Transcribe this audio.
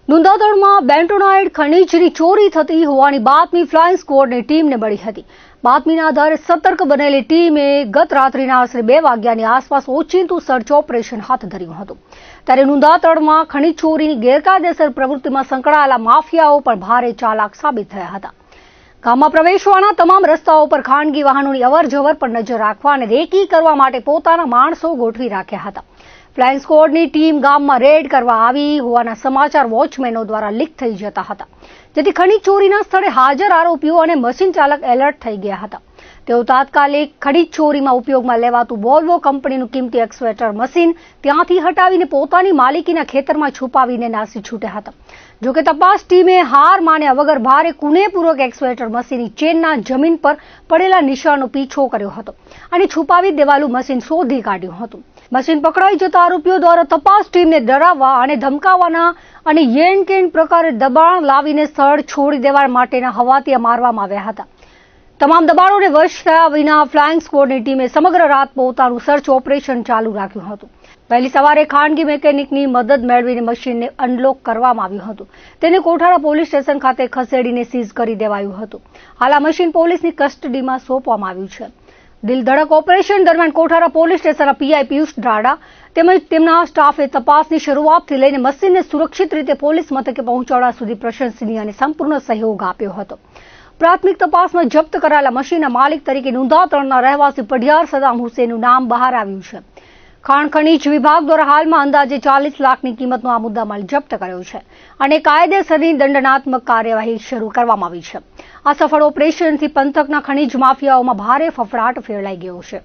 નુંદાતળમાં bentonite ખનીજની ચોરી થતી હોવાની બાતમી ફ્લાઇંગ સ્ક્વોડની ટીમને મળી હતી। બાતમીના આધારે સતર્ક બનેલી ટીમે ગત રાત્રિના આશરે 2 વાગ્યાની આસપાસ ઓચિંતું સર્ચ ઓપરેશન હાથ ધર્યું હતું। ત્યારે નુંદાતળમાં ખનીજ ચોરીની ગેરકાયદેસર પ્રવૃત્તિમાં સંકળાયેલા માફિયાઓ પણ ભારે ચાલાક સાબિત થયા હતા। ગામમાં પ્રવેશવાના તમામ રસ્તાઓ પર ખાનગી વાહનોની અવરજવર પર નજર રાખવા અને રેકી કરવા માટે પોતાના માણસો ગોઠવી રાખ્યા હતા। ફ્લાઇંગ સ્ક્વોડની ટીમ ગામમાં રેડ કરવા આવી હોવાના સમાચાર વોચમેનો દ્વારા લીક થઈ જતા હતા, જેથી ખનીજ ચોરીના સ્થળે હાજર આરોપીઓ અને મશીન ચાલક એલર્ટ થઈ ગયા હતા। તેઓ તાત્કાલિક ખનીજ ચોરીમાં ઉપયોગમાં લેવાતું વોલ્વો કંપનીનું કિંમતી એક્સવેટર મશીન ત્યાંથી હટાવીને પોતાની માલિકીના ખેતરમાં છુપાવીને નાસી છૂટ્યા હતા। જોકે તપાસ ટીમે હાર માન્યા વગર ભારે કુનેપૂર્વક એક્સવેટર મશીનની ચેનના જમીન પર પડેલા નિશાનનો પીછો કર્યો હતો અને છુપાવી દેવાલું મશીન શોધી કાઢ્યું હતું। મશીન પકડાઈ જતા આરોપીઓ દ્વારા તપાસ ટીમને ડરાવવા અને ધમકાવવાના અને યેન કેન પ્રકારે દબાણ લાવીને સ્થળ છોડી દેવા માટેના હવાતીયા મારવામાં આવ્યા હતા। તમામ દબાણોને વશ થયા વિના ફ્લાઇંગ સ્ક્વોડની ટીમે સમગ્ર રાત પોતાનું સર્ચ ઓપરેશન ચાલુ રાખ્યું હતું। વહેલી સવારે ખાનગી મેકેનિકની મદદ મેળવીને મશીનને અનલોક કરવામાં આવ્યું હતું। તેને કોઠારા પોલીસ સ્ટેશન ખાતે ખસેડીને સીઝ કરી દેવાયું હતું। હાલ આ મશીન પોલીસની કસ્ટડીમાં સોંપવામાં આવ્યું છે। દિલ ધડક ઓપરેશન દરમિયાન કોઠારા પોલીસ સ્ટેશનના પીઆઈ પિયુષ ડ્રાડા તેમજ તેમના સ્ટાફે તપાસની શરૂઆતથી લઈને મશીનને સુરક્ષિત રીતે પોલીસ મથકે પહોંચાડવા સુધી પ્રશંસનીય અને સંપૂર્ણ સહયોગ આપ્યો હતો। પ્રાથમિક તપાસમાં જપ્ત કરાયેલા મશીનના માલિક તરીકે નુંદાતળના રહેવાસી પઢિયાર સદામ હુસેનનું નામ બહાર આવ્યું છે। ખાણ ખનીજ વિભાગ દ્વારા હાલમાં અંદાજે 40 લાખની કિંમતનો આ મુદ્દામાલ જપ્ત કર્યો છે અને કાયદેસરની દંડનાત્મક કાર્યવાહી શરૂ કરવામાં આવી છે। આ સફળ ઓપરેશનથી પંથકના ખનીજ માફિયાઓમાં ભારે ફફડાટ ફેલાઈ ગયો છે।